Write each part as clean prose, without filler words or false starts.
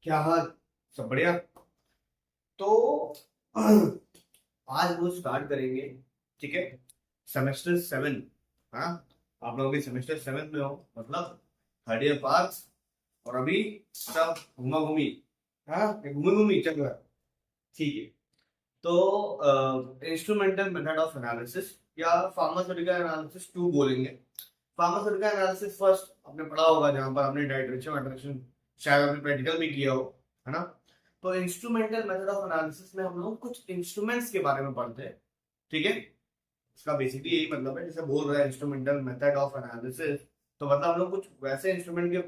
क्या हाल। सब बढ़िया। तो आज वो स्टार्ट करेंगे। ठीक है। सेमेस्टर 7। हाँ। आप लोगों की सेमेस्टर 7 में हो, मतलब थर्ड ईयर पास। और अभी सब घूमा घूमी। हाँ, घूमी घूमी चल रहा है। ठीक है। तो इंस्ट्रूमेंटल मेथड ऑफ एनालिसिस या फार्मास्यूटिकल एनालिसिस 2 बोलेंगे। फार्मास्यूटिकल एनालिसिस फर्स्ट आपने पढ़ा होगा, जहां पर आपने डाइट्रेशन अट्रैक्शन शायद आपने प्रैक्टिकल भी किया हो, है ना। तो इंस्ट्रूमेंटल मेथड ऑफ एनालिसिस में हम लोग कुछ इंस्ट्रूमेंट्स के बारे में पढ़ते हैं। ठीक है। इसका बेसिकली यही मतलब है, जैसे बोल रहा है इंस्ट्रूमेंटल मेथड ऑफ एनालिसिस, तो मतलब हम लोग कुछ वैसे इंस्ट्रूमेंट के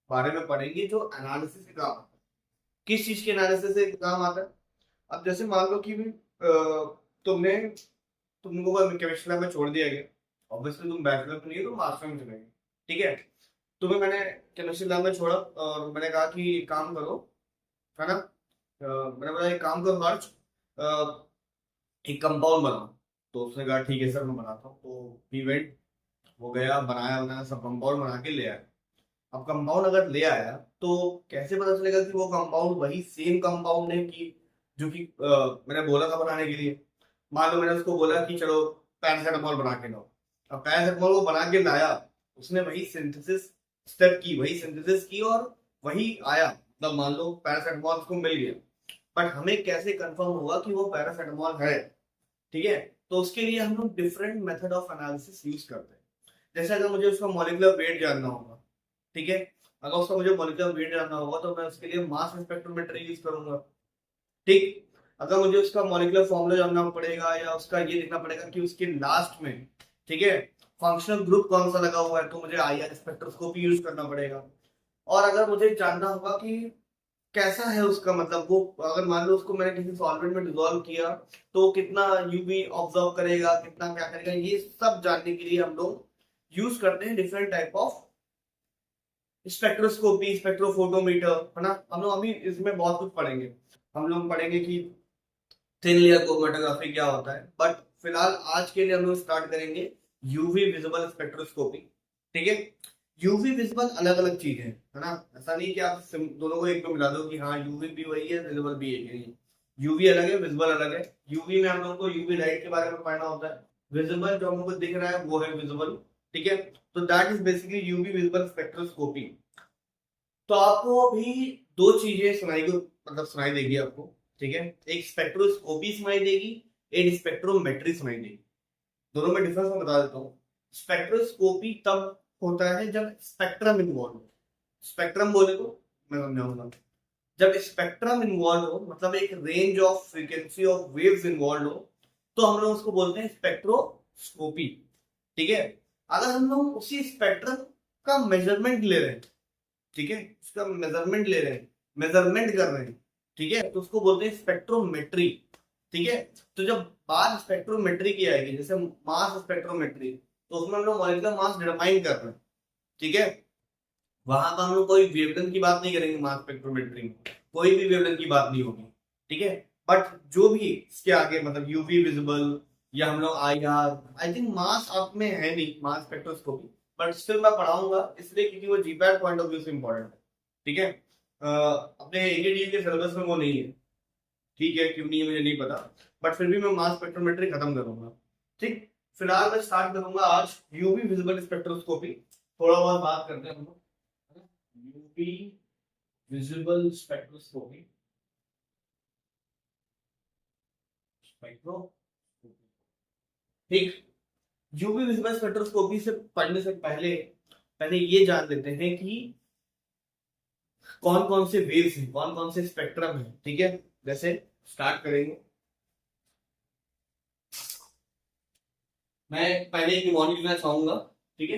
बारे में पढ़ेंगे जो एनालिसिस के काम आते हैं। किस चीज के एनालिसिस से काम आता है। अब जैसे मान लो कि तुमने तुमको केमिस्ट्री लैब में छोड़ दिया गया। ऑब्वियसली तुम बैचलर में नहीं हो, तुम मास्टर में चले गए। ठीक है। तुम्हें मैंने केमिस्ट्री लैब में छोड़ा और मैंने कहा कि काम करो, है ना। मैंने बोला एक काम करो हर्ष, एक कंपाउंड बनाओ। तो उसने कहा ठीक है सर मैं बनाता हूँ। तो ही वेंट, वो गया बनाया बनाया सब कंपाउंड बना के ले आया। अब कंपाउंड अगर ले आया तो कैसे पता चलेगा कि वो कंपाउंड वही सेम कंपाउंड है कि जो कि मैंने बोला था बनाने के लिए। मान लो मैंने उसको बोला कि चलो पैरासिटामोल बना के लाओ। अब पैरासिटामोल वो बना के लाया, उसने वही सिंथेसिस स्टेप की, वही सिंथेसिस की और वही आया, मतलब मान लो पैरासिटामोल उसको मिल गया। बट हमें कैसे कंफर्म होगा कि वो पैरासिटामोल है। ठीक है। तो उसके लिए हम लोग different method of analysis use करते हैं। जैसे अगर मुझे उसका मॉलिक्यूलर वेट जानना होगा, ठीक है, अगर उसका मुझे मॉलिक्यूलर वेट जानना होगा तो मैं उसके लिए मास स्पेक्ट्रोमेट्री यूज करूंगा। ठीक। अगर मुझे उसका मॉलिक्यूलर फॉर्मूला जानना पड़ेगा या उसका ये देखना पड़ेगा कि उसके लास्ट में, ठीक है, फंक्शनल ग्रुप कौन सा लगा हुआ है, तो मुझे आईआर स्पेक्ट्रोस्कोपी यूज करना पड़ेगा। और अगर मुझे जानना होगा कि कैसा है उसका, मतलब वो अगर मान लो उसको मैंने किसी सॉल्वेंट में डिसॉल्व किया तो वो कितना यूवी ऑब्जर्व करेगा, कितना क्या करेगा, ये सब जानने के लिए हम लोग यूज करते हैं different type of spectroscopy, spectrophotometer, है ना। हम लोग अभी इसमें बहुत कुछ पढ़ेंगे। हम लोग पढ़ेंगे कि थिन लेयर क्रोमेटोग्राफी क्या होता है, बट फिलहाल आज के लिए हम लोग स्टार्ट करेंगे यूवी विजिबल स्पेक्ट्रोस्कोपी। ठीक है। यूवी विजिबल अलग अलग चीज है ना। ऐसा नहीं कि आप दोनों को एक में मिला दो कि हाँ यूवी भी वही है विजिबल भी एक है। यूवी अलग है, विजिबल अलग है। यूवी में हम लोगों को यूवी लाइट के बारे में पढ़ना होता है। विजिबल जो हमको दिख रहा है वो है विजिबल। ठीक है। तो that is basically UV visible spectroscopy. तो आपको अभी दो चीजें सुनाई को, मतलब सुनाई देगी आपको। ठीक है। एक स्पेक्ट्रोस्कोपी सुनाई देगी, एक स्पेक्ट्रोमेट्री सुनाई देगी। दोनों में डिफरेंस मैं बता देता हूँ। स्पेक्ट्रोस्कोपी तब होता है जब स्पेक्ट्रम इन्वॉल्व हो। स्पेक्ट्रम बोले तो मैं समझाऊंगा। जब स्पेक्ट्रम इन्वॉल्व हो, मतलब एक range of frequency of waves involve हो, तो हम लोग उसको बोलते हैं स्पेक्ट्रोस्कोपी। ठीक है। अगर हम लोग उसी स्पेक्ट्रम का मेजरमेंट ले रहे हैं, ठीक है, उसका मेजरमेंट ले रहे हैं, मेजरमेंट कर रहे हैं, ठीक है, तो उसको बोलते हैं स्पेक्ट्रोमेट्री। ठीक है। तो जब बात स्पेक्ट्रोमेट्री की आएगी, जैसे मास स्पेक्ट्रोमेट्री, तो उसमें हम लोग मॉलिक्यूलर मास डिटरमाइन कर रहे हैं। ठीक है। वहां पर हम लोग कोई वेवलेंथ की बात नहीं करेंगे, मास स्पेक्ट्रोमेट्री में कोई भी वेवलेंथ की बात नहीं होगी। ठीक है। बट जो भी इसके आगे, मतलब यूवी विजिबल या हम लोग आई आर, आई थिंक मास आप में है नहीं मास स्पेक्ट्रोस्कोपी, बट स्टिल मैं पढ़ाऊंगा इसलिए क्योंकि वो जीपैट पॉइंट ऑफ व्यू से इंपॉर्टेंट है। ठीक है। अपने एनडीटी के सिलेबस में वो नहीं है। ठीक है, क्यों नहीं है मुझे नहीं पता, बट फिर भी मैं मास स्पेक्ट्रोमेट्री खत्म करूंगा। ठीक। फिलहाल मैं स्टार्ट करूंगा आज यूवी विजिबल स्पेक्ट्रोस्कोपी। थोड़ा बहुत बात करते हैं हम लोग। यूवी विजिबल स्पेक्ट्रोस्कोपी, स्पेक्ट्रो, ठीक। यूवी विजिबल स्पेक्ट्रोस्कोपी से पढ़ने से पहले पहले ये जान लेते हैं कि कौन कौन से वेव्स हैं, कौन कौन से स्पेक्ट्रम है। ठीक है। जैसे स्टार्ट करेंगे, मैं पहले एक निमोनिक लेना चाहूंगा। ठीक है।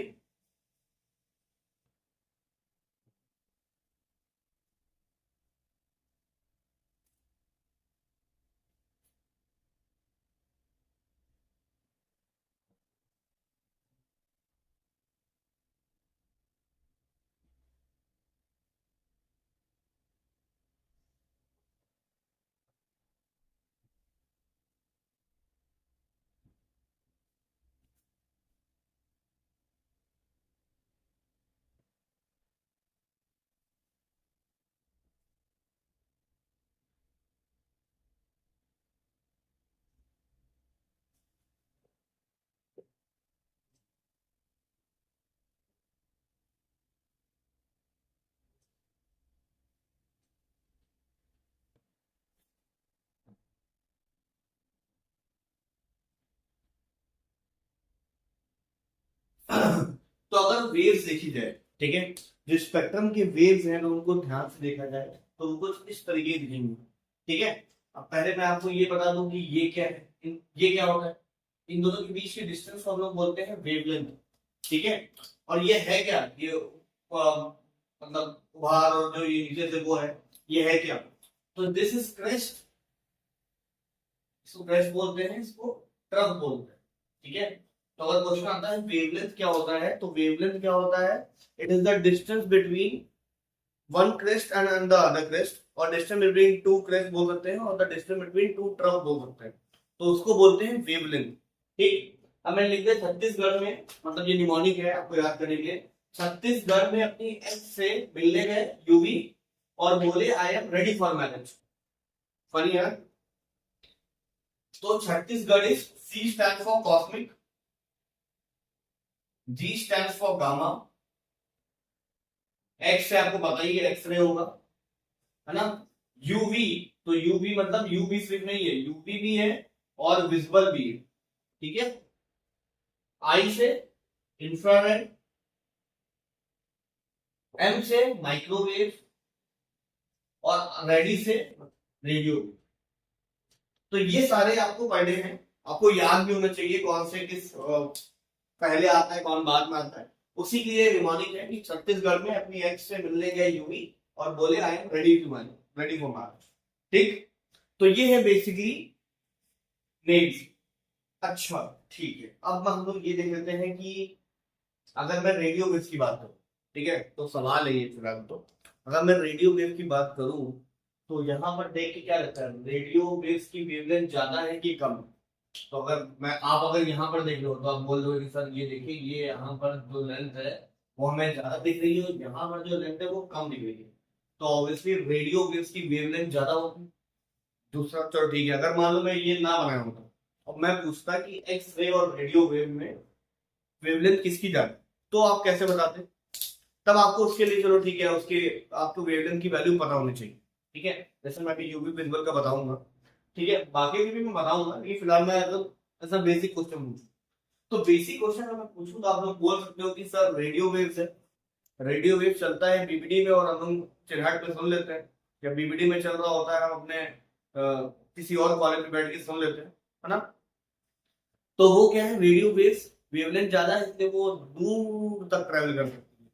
तो अगर वेव्स देखी जाए, ठीक है, जो स्पेक्ट्रम के वेव्स हैं अगर उनको ध्यान से देखा जाए तो उनको इस तरीके की दिखेंगे, ठीक है। अब पहले मैं आपको ये बता दूं कि ये क्या है, ये क्या होता है, इन दोनों के बीच की डिस्टेंस को हम लोग बोलते हैं वेवलेंथ, ठीक है। और ये है क्या, ये मतलब उभार और जो ये नीचे से वो है, ये है क्या, तो दिस इज क्रेस्ट, इसको क्रेस्ट बोलते हैं, इसको ट्रफ बोलते हैं, ठीक है। तो अगर क्वेश्चन आता है वेवलेंथ क्या होता है, तो वेवलेंथ क्या होता है, it is the distance between one crest and the other crest, और डिस्टेंस बिटवीन टू क्रेस्ट बोल सकते हैं, और the distance between two trough बोल सकते हैं, तो उसको बोलते हैं वेवलेंथ, ठीक। अब मैंने लिख दिया छत्तीसगढ़ में, मतलब ये निमोनिक है आपको याद करने के लिए, छत्तीसगढ़ में अपनी एक्स से मिलने गए यूवी और बोले I am ready for marriage, funny है। तो Chhattisgarh is C stand for cosmic, G stand for gamma, X से आपको पता ही है एक्सरे होगा, है ना। यूवी, तो यूवी मतलब यूवी सिर्फ नहीं है, यूवी भी है और विजिबल भी है, ठीक है। आई से इंफ्रारेड, एम से माइक्रोवेव, और रेडी से रेडियो। तो ये सारे आपको पढ़ने हैं, आपको याद भी होना चाहिए कौन से किस पहले आता है कौन बाद में आता है। उसी के लिए निमोनिक है कि छत्तीसगढ़ में अपनी एक्स से मिलने गए यूवी और बोले I am ready to marriage, ready for marriage, ठीक। तो ये है बेसिकली नेम्स। अच्छा ठीक है, अब हम लोग ये देख लेते हैं कि अगर मैं रेडियो वेव्स की बात करूं, ठीक है, तो सवाल है ये फिलहाल, तो अगर मैं रेडियो वेव की बात करूं तो यहाँ पर देख के क्या लगता है, रेडियो वेव्स की वेवलेंथ ज्यादा है कि कम। तो अगर मैं आप अगर यहाँ पर देख लो तो आप बोल दो कि सर ये देखिए ये यहाँ पर जो लेंथ है वो हमें ज्यादा दिख रही है, यहाँ पर जो लेंथ है वो कम दिख रही है, तो ऑब्वियसली रेडियो वेव्स की वेवलेंथ ज्यादा होगी। दूसरा चलो ठीक है, अगर मान लो मैं ये ना बनाया होता और मैं पूछता कि एक्स रे और रेडियो वेव में वेवलेंथ किसकी ज्यादा, तो आप कैसे बताते, तब आपको उसके लिए चलो ठीक है, उसके आपको वेवलेंथ की वैल्यू पता होनी चाहिए, ठीक है। जैसे मैं अभी यूवी विजिबल का बताऊंगा, ठीक है, बाकी भी मैं बताऊंगा, लेकिन फिलहाल मैं ऐसा बेसिक क्वेश्चन पूछूं, तो बेसिक क्वेश्चन अगर मैं पूछूं तो आप लोग बोल सकते हो कि सर रेडियो वेव्स है, रेडियो वेव चलता है बीबीडी में और हम चिरहट पे सुन लेते हैं, जब बीबीडी में चल रहा होता है हम अपने किसी और कॉलेज में बैठ के सुन लेते हैं, है ना। तो वो क्या है, रेडियो वेव्स वेवलेंथ ज्यादा है इसलिए वो दूर तक ट्रेवल कर सकती है,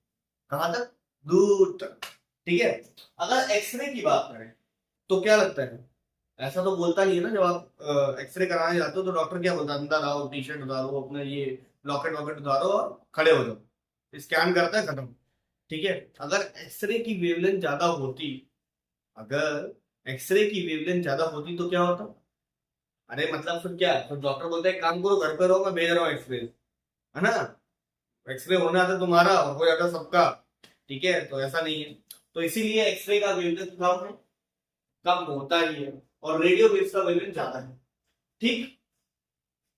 कहां तक, दूर तक, ठीक है। अगर एक्सरे की बात करें तो क्या लगता है, ऐसा तो बोलता नहीं है ना, जब आप एक्सरे कराने जाते हो तो डॉक्टर क्या बोलता है, अंदर आओ, टी शर्ट उतारो, अपना ये लॉकेट वॉकेट उतारो और खड़े हो जाओ, स्कैन करता है, खत्म, ठीक है। अगर एक्सरे की वेवलेंथ ज्यादा होती, अगर एक्सरे की वेवलेंथ ज्यादा होती तो क्या होता, अरे मतलब फिर क्या, तो डॉक्टर बोलते हैं काम करो, घर पे रहो, मैं भेज रहा हूँ एक्सरे, है ना, एक्सरे होना आता तुम्हारा और हो जाता सबका, ठीक है। तो ऐसा नहीं है, तो इसीलिए एक्सरे का वेवलेंथ कम है, कम होता ही है, और रेडियो वेव्स का वेवलेंथ ज्यादा है, ठीक।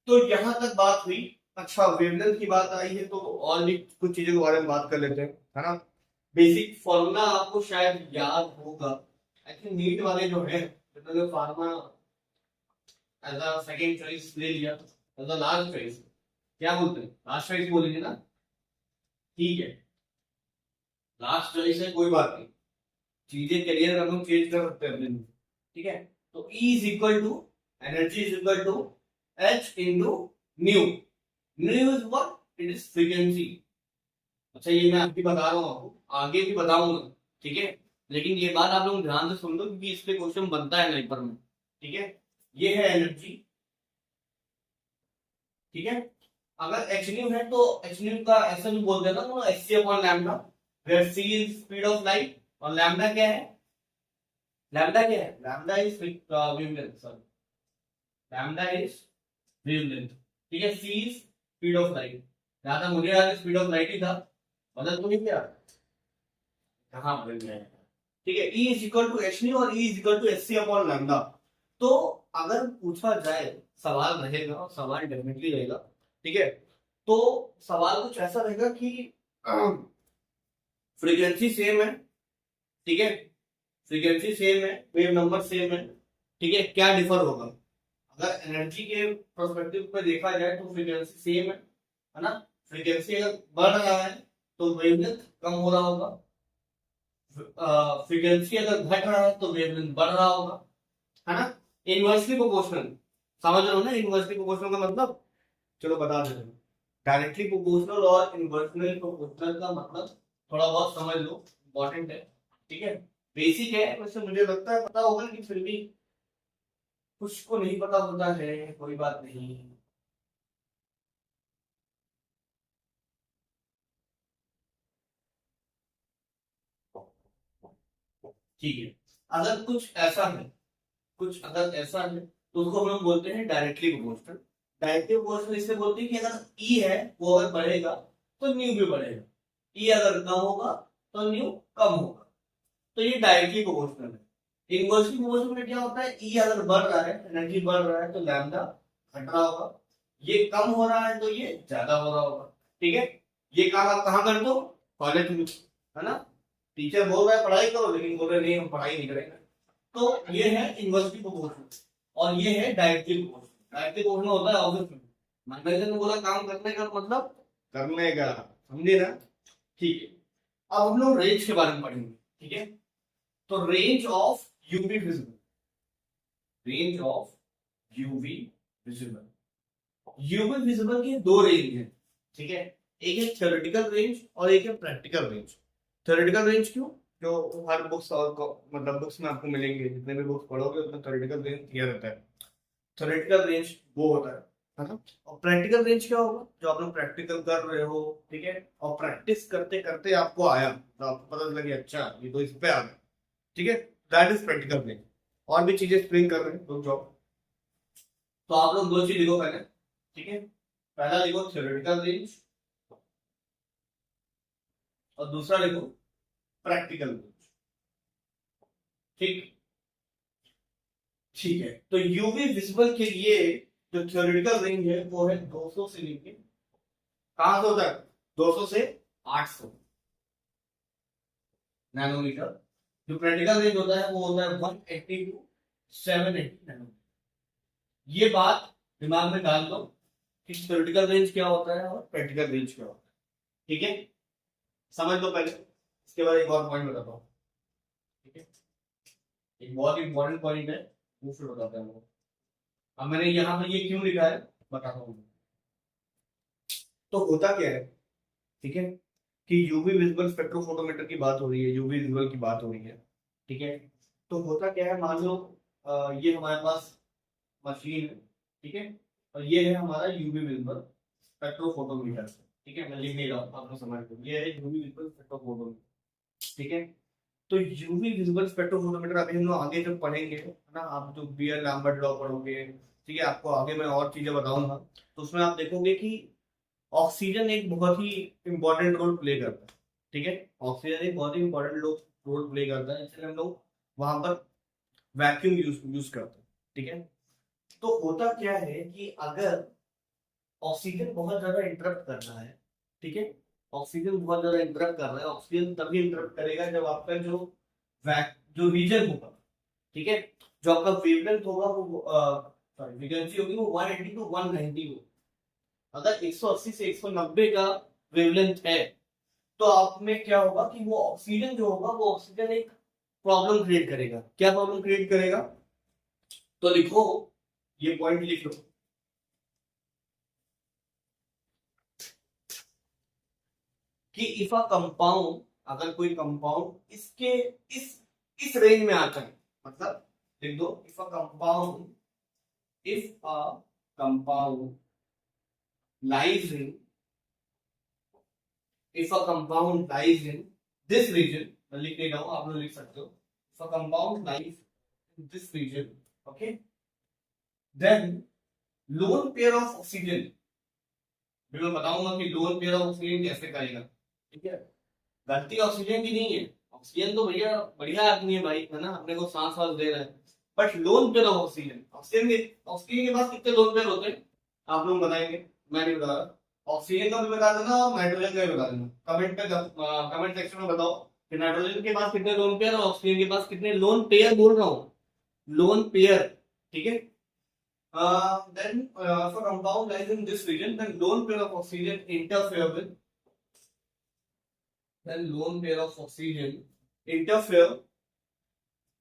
तो यहां तक बात हुई। अच्छा वेवलेंथ की बात आई है तो और भी कुछ चीजों के बारे में बात कर लेते हैं, है ना। बेसिक फॉर्मूला आपको शायद याद होगा, आई थिंक नीट वाले जो है मतलब pharma as a second choice ले लिया, एज अ लास्ट चॉइस, क्या बोलते हैं, लास्ट चॉइस बोलेंगे ना, ठीक है, लास्ट चॉइस है, कोई बात नहीं, चीजें करियर हम लोग चेंज कर सकते हैं अपने, ठीक है। तो E is equal to energy is equal to H into nu, nu is what, it is frequency. अच्छा ये मैं अभी बता रहा हूँ आपको, आगे भी बताऊंगा, ठीक है, लेकिन ये बात आप लोग ध्यान से सुन लो क्योंकि इस पे क्वेश्चन बनता है पेपर में, ठीक है। ये है एनर्जी, ठीक है। अगर एच न्यू है तो एच न्यू का ऐसा भी बोलते हैं ना, H C upon lambda, where C is speed of light और लैम्डा क्या है, लैम्डा क्या है, lambda is wavelength, sorry lambda is wavelength, ठीक है। C is speed of light, जहां तक मुझे याद है स्पीड ऑफ लाइट ही था, बदल तो नहीं किया, कहां बदल गया है, ठीक है। E is equal to H nu और E is equal to H C upon lambda. तो अगर पूछा जाए, सवाल रहेगा और सवाल डेफिनेटली रहेगा, ठीक है, तो सवाल कुछ ऐसा रहेगा कि फ्रीक्वेंसी सेम है, ठीक है, फ्रीक्वेंसी सेम है, वेव नंबर सेम है, ठीक है, क्या डिफर होगा, अगर एनर्जी के पर्सपेक्टिव पे देखा जाए तो फ्रीक्वेंसी सेम है ना, फ्रीक्वेंसी अगर बढ़ रहा है तो वेवलेंथ कम हो रहा होगा, फ्रीक्वेंसी अगर घट रहा है तो वेवलेंथ बढ़ रहा होगा, है ना। इनवर्सली प्रोपोर्शनल, समझ रहे हो ना इनवर्सली प्रोपोर्शनल का मतलब? चलो बता देते हैं। डायरेक्टली प्रोपोर्शनल और इनवर्सली प्रोपोर्शनल का मतलब थोड़ा बहुत समझ लो, इंपॉर्टेंट है, ठीक है, बेसिक है, वैसे मुझे लगता है पता होगा, लेकिन फिर भी कुछ को नहीं पता होता है, कोई बात नहीं। ठीक है, अगर कुछ ऐसा है, कुछ अगर ऐसा है तो उसको हम लोग बोलते हैं डायरेक्टली प्रोपोर्शनल। डायरेक्टली प्रोपोर्शनल इससे बोलते हैं कि अगर ई है वो अगर बढ़ेगा तो न्यू भी बढ़ेगा, ई अगर कम होगा तो न्यू कम होगा, तो ये डायरेक्टली प्रोपोर्शनल है। इनवर्सली प्रोपोर्शनल में क्या होता है, ई अगर बढ़ रहा है, एनर्जी बढ़ रहा है तो लैम्डा घट रहा होगा, ये कम हो रहा है तो ये ज्यादा हो रहा होगा, ठीक है। ये काम आप कहाँ कर दो, कॉलेज में, है ना। टीचर बोल रहा है पढ़ाई करो, लेकिन बोल रहे नहीं हम पढ़ाई नहीं करेंगे। तो ये है इनवर्सली प्रोपोर्शनल और ये है डायरेक्टली प्रोपोर्शनल। डायरेक्टली प्रोपोर्शनल होता है ऑब्वियसली, मैनेजर ने बोला काम करने का मतलब करने का, समझे ना। ठीक है, अब हम लोग रेंज के बारे में पढ़ेंगे, ठीक है। तो range of UV visible, range of UV visible, human visible की दो रेंज है, ठीक है। एक है थ्योरेटिकल रेंज और एक है प्रैक्टिकल रेंज। थ्योरेटिकल रेंज क्यों, जो हर बुक्स और मतलब बुक्स में आपको मिलेंगे, जितने भी बुक्स पढ़ोगे उसमें थ्योरेटिकल रेंज दिया रहता है। थ्योरेटिकल रेंज वो होता है ना। और प्रैक्टिकल रेंज क्या होगा, जो आप लोग प्रैक्टिकल कर रहे हो, ठीक है, और प्रैक्टिस करते करते आपको आया तो आपको पता लगे अच्छा ये तो इस पे आ गया, ठीक है, दैट इज प्रैक्टिकल रेंज। और भी चीजें एक्सप्लेन कर रहे हैं तो जॉब, तो आप लोग दो चीज लिखो पहले, ठीक है। पहला लिखो थ्योरेटिकल रेंज और दूसरा लिखो प्रैक्टिकल रेंज, ठीक। ठीक है, तो यूवी विजिबल के लिए जो थ्योरेटिकल रेंज है वो है 200 से लेके कहां से तक, 200 से 800 नैनोमीटर। जो प्रैक्टिकल रेंज होता है वो होता है 180 टू 780 नैनोमीटर। ये बात दिमाग में डाल दो कि थ्योरेटिकल रेंज क्या होता है और प्रैक्टिकल रेंज क्या होता है, ठीक है, समझ लो पहले। इसके बाद एक और पॉइंट बताता हूँ, ठीक है, एक बहुत इंपॉर्टेंट पॉइंट है, वो फिर बताता हूँ। अब मैंने यहाँ पर ये क्यों लिखा है बताता हूँ। तो होता क्या है, ठीक है, कि यूवी विजिबल स्पेक्ट्रोफोटोमीटर की बात हो रही है, यूवी विजिबल की बात हो रही है, ठीक है। तो होता क्या है, मान लो ये हमारे पास मशीन है, ठीक है, और ये है हमारा यूवी विजिबल स्पेक्ट्रोफोटोमीटर, ठीक है, मैं लिख नहीं रहा हूँ, आपको समझ लो, ये है यूवी विजिबल स्पेक्ट्रोफोटोमीटर, ठीक है। तो यूवी विजिबल स्पेक्ट्रोफोटोमीटर अभी हम लोग आगे जब पढ़ेंगे, है ना, आप जो बियर लैम्बर्ट लॉ पढ़ोगे, ठीक है, आपको आगे मैं और चीजें बताऊंगा, तो उसमें आप देखोगे कि ऑक्सीजन एक बहुत ही इंपॉर्टेंट रोल प्ले करता है, ठीक है, ऑक्सीजन एक बहुत ही इंपॉर्टेंट रोल प्ले करता है, इसलिए हम लोग वहां पर वैक्यूम यूज करते हैं, ठीक है। तो होता क्या है कि अगर ऑक्सीजन बहुत ज्यादा इंटरप्ट कर रहा है, ठीक है, ऑक्सीजन बहुत ज्यादा इंटरप्ट कर रहा है, ऑक्सीजन तभी इंटरप्ट करेगा जब आपका जो रीजन होगा, ठीक है, जो आपका वेवलेंथ होगा वो सॉरी फ्रीक्वेंसी होगी वो 180 टू 190 हो। अगर 180 से 190 का वेवलेंथ है तो आप में क्या होगा कि वो ऑक्सीजन जो होगा वो ऑक्सीजन एक प्रॉब्लम क्रिएट करेगा। क्या प्रॉब्लम क्रिएट करेगा, तो लिखो, ये पॉइंट लिख लो कि इफ अ कंपाउंड, अगर कोई कंपाउंड इसके इस रेंज में आता है, मतलब लिख दो if a compound lies in if a compound lies in this region, मैं लिख नहीं रहा हूं, आप लोग लिख सकते हो, if a compound lies in this region, okay, then lone pair of oxygen, मैं बताऊंगा कि लोन पेयर ऑफ ऑक्सीजन कैसे करेगा, ठीक है। गलती ऑक्सीजन की नहीं है, ऑक्सीजन तो भैया बढ़िया आदमी है भाई, है ना, अपने को सांस वास दे रहा है, but lone pair of oxygen, oxygen के पास कितने लोन पेयर होते हैं आप लोग बताएंगे, मैं नहीं बता रहा। ऑक्सीजन का भी बता देना और नाइट्रोजन का भी बता देना, कमेंट सेक्शन में बताओ कि नाइट्रोजन के पास कितने लोन पेयर और ऑक्सीजन के पास कितने लोन पेयर, बोल रहा हूँ लोन पेयर, ठीक है। Then if a compound lies in this region, then lone pair of oxygen interfere with, then lone pair of oxygen interfere,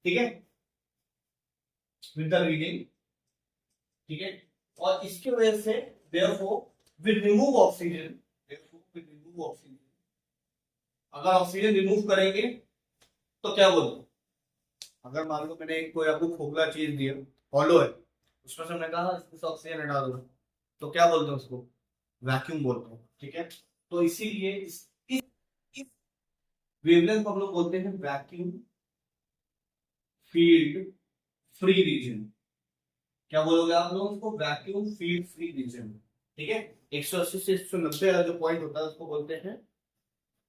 ठीक है, with the reading, ठीक है, और इसकी वजह से therefore we remove oxygen, therefore we remove oxygen, अगर oxygen remove करेंगे तो क्या बोलते, अगर मान लो मैंने कोई आपको खोखला चीज दिया, हॉलो है, उसमें से मैंने कहा इसमें से ऑक्सीजन हटा दो, तो क्या बोलते हैं उसको, वैक्यूम बोलते हैं, ठीक है। तो इसीलिए इस वेवलेंथ को हम लोग बोलते हैं वैक्यूम फील्ड फ्री रीजन। क्या बोलोगे आप लोग उसको, वैक्यूम फील्ड फ्री रीजन, ठीक है। 180 से 190 वाला जो पॉइंट होता है उसको बोलते हैं,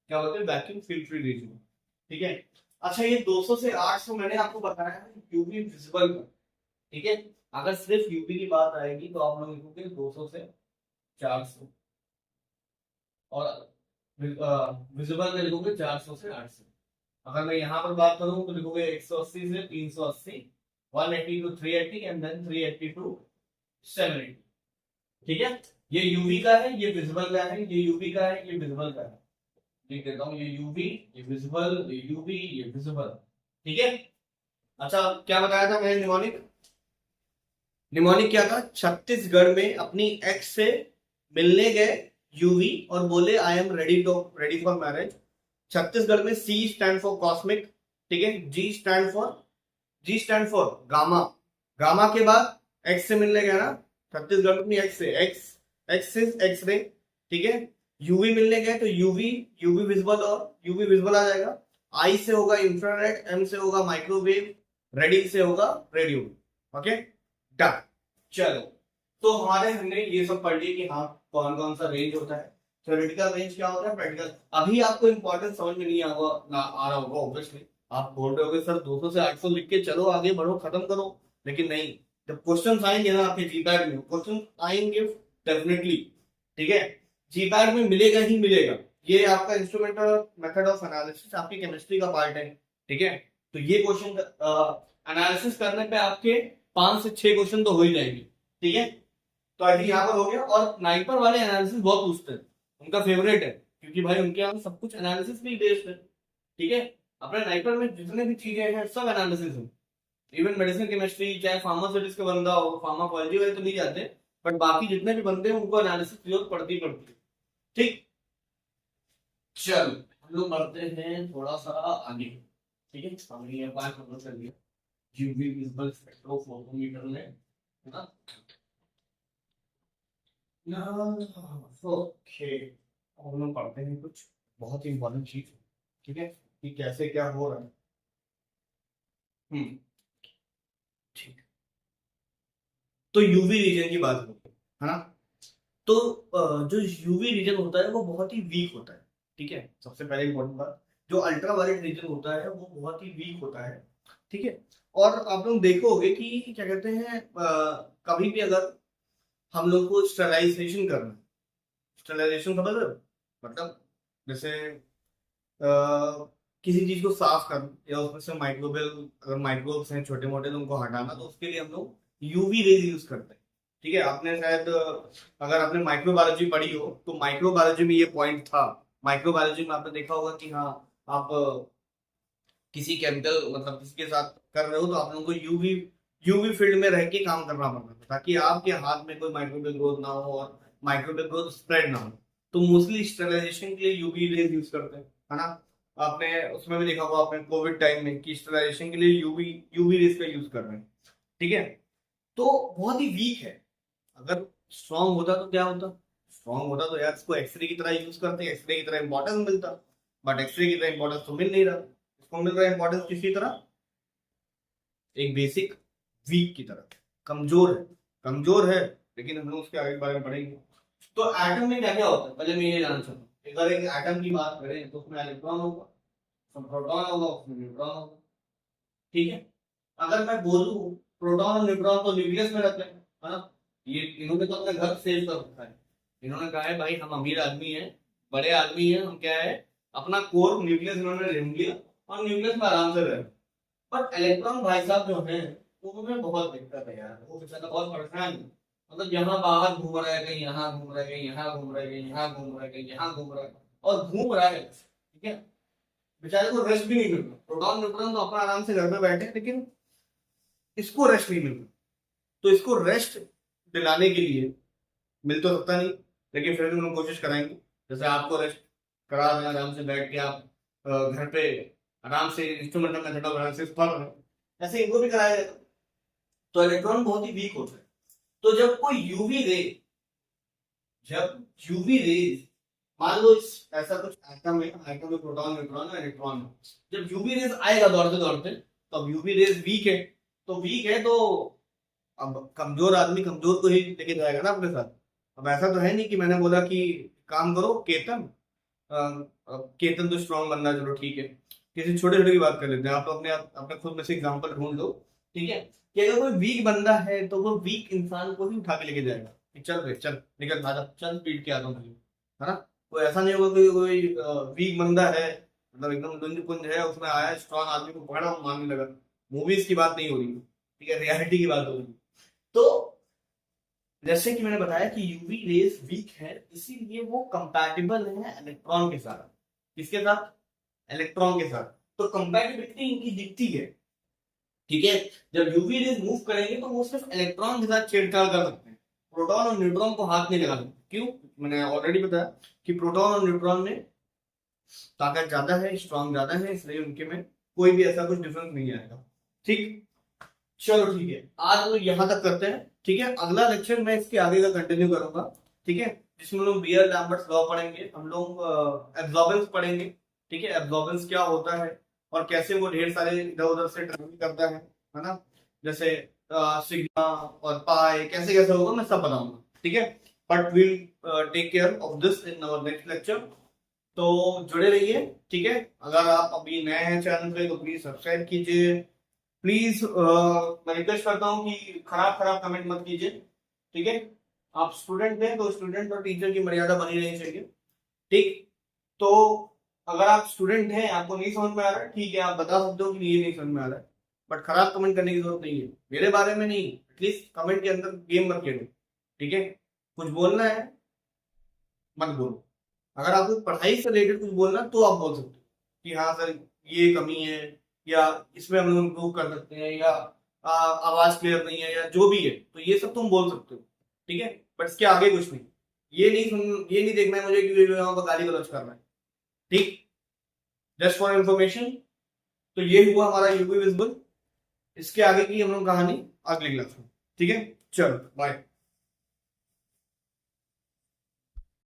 क्या बोलते हैं, वैक्यूम फील्ड फ्री रीजन, ठीक है। अच्छा, ये 200 से 800 मैंने आपको बताया है यूवी विजिबल का, ठीक है। अगर सिर्फ यूवी की बात आएगी तो आप लोग लिखोगे 200 से 400, और विजिबल में लिखोगे 400 से 800। अगर मैं यहाँ पर बात करूँ तो लिखोगे 180 से 380, 180 टू 380 एंड देन 380 टू 780, ठीक है। ये यूवी का है, ये विजिबल का है, ये यूवी का है, ये विजिबल का है, लिख देता हूँ, ये यूवी, ये विजिबल, ये यूवी, ये विजिबल, ठीक है। अच्छा, क्या बताया था मैंने, निमोनिक, निमोनिक क्या था, छत्तीसगढ़ में अपनी एक्स से मिलने गए यूवी और बोले I am ready for marriage. Chhattisgarh में सी स्टैंड फॉर कॉस्मिक, ठीक है, जी स्टैंड फॉर गामा, गामा के बाद एक्स से मिलने गया ना छत्तीसगढ़ में अपनी एक्स से, एक्स रे, ठीक है। यूवी मिलने गए तो यूवी विजिबल, और यूवी विजिबल आ जाएगा। आई से होगा इंफ्रारेड, एम से होगा माइक्रोवेव, रेडी से होगा रेडियो, ओके डन। चलो, तो हमने ये सब पढ़ लिया कि हाँ कौन कौन सा रेंज होता है, थ्योरेटिकल रेंज क्या होता है, प्रैक्टिकल। अभी आपको इंपॉर्टेंस समझ में नहीं आ रहा होगा ऑब्वियसली, आप बोल रहे होगे सर 200 से 800 लिख के चलो आगे बढ़ो खत्म करो, लेकिन नहीं, जब क्वेश्चन आएंगे ना आपके जीपैड में, क्वेश्चन आएंगे डेफिनेटली, ठीक है, जीपैड में मिलेगा ही मिलेगा। ये आपका इंस्ट्रूमेंटल मेथड ऑफ एनालिसिस आपकी केमिस्ट्री का पार्ट है, ठीक है। तो ये क्वेश्चन एनालिसिस करने पे आपके 5 से 6 क्वेश्चन तो हो ही जाएंगे, ठीक है। तो आई थिंक यहाँ पर हो गया। और नाइपर वाले एनालिसिस बहुत पूछते हैं, उनका फेवरेट है, क्योंकि भाई उनके यहाँ सब कुछ एनालिसिस में ही बेस्ड है, ठीक है। अपने नाइपर में जितने भी चीजें हैं सब एनालिसिस है, इवन मेडिसिन केमिस्ट्री, चाहे फार्मास्यूटिक्स का बंदा हो, फार्माकोलॉजी वाले तो नहीं जाते, बट बाकी जितने भी बंदे हैं उनको एनालिसिस जरूरत पड़ती है, ठीक। चल हम लोग बढ़ते हैं थोड़ा सा आगे, ठीक है। हमने ये बात कवर कर लिया यूवी विजिबल स्पेक्ट्रोफोटोमीटर में, है ना। ओके, हम लोग पढ़ते हैं कुछ बहुत ही इंपॉर्टेंट चीज, ठीक है, कि कैसे क्या हो रहा है। ठीक, तो यूवी रीजन की बात करते हैं, है ना। तो जो यूवी रीजन होता है वो बहुत ही वीक होता है, ठीक है। सबसे पहले इंपॉर्टेंट बात, जो अल्ट्रावायलेट रीजन होता है वो बहुत ही वीक होता है, ठीक है। और आप लोग देखोगे कि क्या कहते हैं, कभी भी अगर हम लोग को स्टरलाइजेशन करना, स्टरलाइजेशन समझ रहे हो, मतलब जैसे किसी चीज को साफ करना या उसमें से माइक्रोबियल, अगर माइक्रोब्स हैं छोटे मोटे तो उनको हटाना, तो उसके लिए हम लोग यूवी रेज यूज करते हैं, ठीक है। आपने शायद अगर आपने माइक्रोबायोलॉजी पढ़ी हो तो माइक्रोबायोलॉजी में ये पॉइंट था, माइक्रोबायोलॉजी में आपने देखा होगा कि हाँ आप किसी केमिकल मतलब किसी के साथ कर रहे हो तो आप लोगों को यूवी फील्ड में रह के काम करना पड़ता है, ताकि आपके हाथ में कोई माइक्रोबियल ग्रोथ ना हो और माइक्रोबियल ग्रोथ स्प्रेड ना हो। तो मोस्टली स्टरलाइजेशन के लिए यूवी रेज यूज करते हैं, है ना। आपने उसमें भी देखा होगा आपने कोविड टाइम में कि स्टरलाइजेशन के लिए यूवी रेज का यूज कर रहे हैं, ठीक है। तो बहुत ही वीक है, अगर स्ट्रॉन्ग होता तो क्या होता, स्ट्रॉन्ग होता तो यार इसको एक्सरे की तरह यूज करते, एक्सरे की तरह इंपॉर्टेंस मिलता, बट एक्सरे की तरह इंपॉर्टेंस तो मिल नहीं रहा, इसको मिल रहा है इंपॉर्टेंस किसी तरह, एक बेसिक वीक की तरह, कमजोर है, लेकिन हम लोग उसके आगे बारे में पढ़ेंगे। तो एटम में क्या क्या होता है पहले मैं ये जानना चाहता हूँ। अगर एक एटम की बात करें तो उसमें इलेक्ट्रॉन होगा, उसमें प्रोटॉन होगा, उसमें न्यूट्रॉन होगा, ठीक है। अगर मैं बोलूं प्रोटॉन और न्यूट्रॉन तो न्यूक्लियस में रहते हैं, है ना। ये इन्होंने तो अपना घर सेव कर रखा है, इन्होंने कहा है भाई हम अमीर आदमी हैं, बड़े आदमी हैं, हम क्या है अपना कोर न्यूक्लियस इन्होंने ढूंढ लिया और न्यूक्लियस में आराम से रहे। बट इलेक्ट्रॉन भाई साहब जो हैं उसमें बहुत दिक्कत है यार, वो बेचारा बहुत परेशान है। मतलब यहाँ बाहर घूम रहा है, कहीं यहाँ घूम रहा है, कहीं यहाँ घूम रहा है, कहीं यहाँ घूम रहा है, कहीं यहाँ घूम रहा है, और घूम रहा है, ठीक है। बेचारे को रेस्ट भी नहीं मिल रहा। प्रोटॉन न्यूट्रॉन तो अपना आराम से घर पे बैठे हैं, लेकिन इसको रेस्ट नहीं मिल रहा। तो इसको रेस्ट दिलाने के लिए, मिल तो सकता नहीं, लेकिन फिर भी हम कोशिश कराएंगे। जैसे आपको रेस्ट करा दें, आराम से बैठ के आप घर पे आराम से इंस्ट्रूमेंटल मेथड ऑफ एनालिसिस पढ़ रहे हैं, ऐसे इनको भी कराया जाएगा। तो इलेक्ट्रॉन बहुत ही वीक होता है। तो जब कोई यूवी रे, जब यूवी रेज, मान लो इस ऐसा कुछ एटम है, एटम में प्रोटॉन न्यूट्रॉन और इलेक्ट्रॉन है, जब यूवी रेज आएगा दौड़ते दौड़ते, तो अब यूवी रेज वीक है, तो वीक है तो अब कमजोर आदमी कमजोर को ही लेके जाएगा ना अपने साथ। अब ऐसा तो है नहीं कि मैंने बोला कि काम करो केतन, केतन तो स्ट्रांग बनना, चलो ठीक है, किसी छोटे छोटे की बात कर लेते हैं। आप अपने अपने खुद में से एग्जांपल ढूंढ लो, ठीक है, कि अगर कोई वीक बंदा है तो वो वीक इंसान को ही उठा के लेके जाएगा कि चल रे चल निकल भाजा, चल पीट के आता हूँ, है ना। कोई ऐसा नहीं होगा कि कोई वीक बंदा है, मतलब एकदम लुंज पुंज है, उसमें आया स्ट्रांग आदमी को पकड़ा और मारने लगा। मूवीज की बात नहीं हो रही, ठीक है, रियलिटी की बात हो रही। तो जैसे कि मैंने बताया कि यूवी रेज वीक है, इसीलिए वो कंपैटिबल है इलेक्ट्रॉन के साथ। किसके साथ? इलेक्ट्रॉन के साथ। तो कंपैटिबिलिटी इनकी दिखती है, ठीक है। जब यूवी रेज मूव करेंगे तो वो सिर्फ इलेक्ट्रॉन के साथ छेड़छाड़ कर सकते हैं, प्रोटॉन और न्यूट्रॉन को हाथ नहीं लगा सकते। क्यों? मैंने ऑलरेडी बताया कि प्रोटॉन और न्यूट्रॉन में ताकत ज्यादा है, स्ट्रॉन्ग ज्यादा है, इसलिए उनके में कोई भी ऐसा कुछ डिफरेंस नहीं आएगा। ठीक, चलो ठीक है, आज लोग यहाँ तक करते हैं, ठीक है। अगला लेक्चर मैं इसके आगे का कंटिन्यू करूंगा, ठीक है, जिसमें लोग बियर लैम्बर्ट्स लॉ पढ़ेंगे, हम लोग एब्जॉर्बेंस पढ़ेंगे, ठीक है, एब्जॉर्बेंस क्या होता है और कैसे वो ढेर सारे इधर उधर से ट्रेवल करता है ना, जैसे सिग्मा और पाई कैसे कैसे होगा मैं सब बताऊंगा, ठीक है। But will take care of this in our next lecture. तो जुड़े रहिए, ठीक है। अगर आप अभी नए हैं चैनल पे तो प्लीज सब्सक्राइब कीजिए। प्लीज मैं रिक्वेस्ट करता हूँ कि खराब खराब कमेंट मत कीजिए, ठीक है। आप स्टूडेंट हैं तो स्टूडेंट और टीचर की मर्यादा बनी रहनी चाहिए, ठीक। तो अगर आप स्टूडेंट हैं, आपको नहीं समझ में आ रहा है, ठीक है, आप बता सकते हो कि ये नहीं समझ में आ रहा है, बट खराब कमेंट करने की जरूरत नहीं है, मेरे बारे में नहीं, एटलीस्ट कमेंट के अंदर गेम मत खेलो, ठीक है। कुछ बोलना है मत बोलो। अगर आपको पढ़ाई से रिलेटेड कुछ बोलना तो आप बोल सकते हो कि हाँ सर ये कमी है, या इसमें हम लोग इम्प्रूव कर सकते हैं, या आवाज क्लियर नहीं है, या जो भी है, तो ये सब तुम बोल सकते हो, ठीक है। बट इसके आगे कुछ नहीं, ये नहीं देखना है मुझे कि वीडियो पर गाली गलौज करना है, ठीक। Just for information. तो ये हुआ हमारा यूवी विजिबल, इसके आगे की हम लोग कहानी अगली क्लास में, ठीक है। चलो बाय।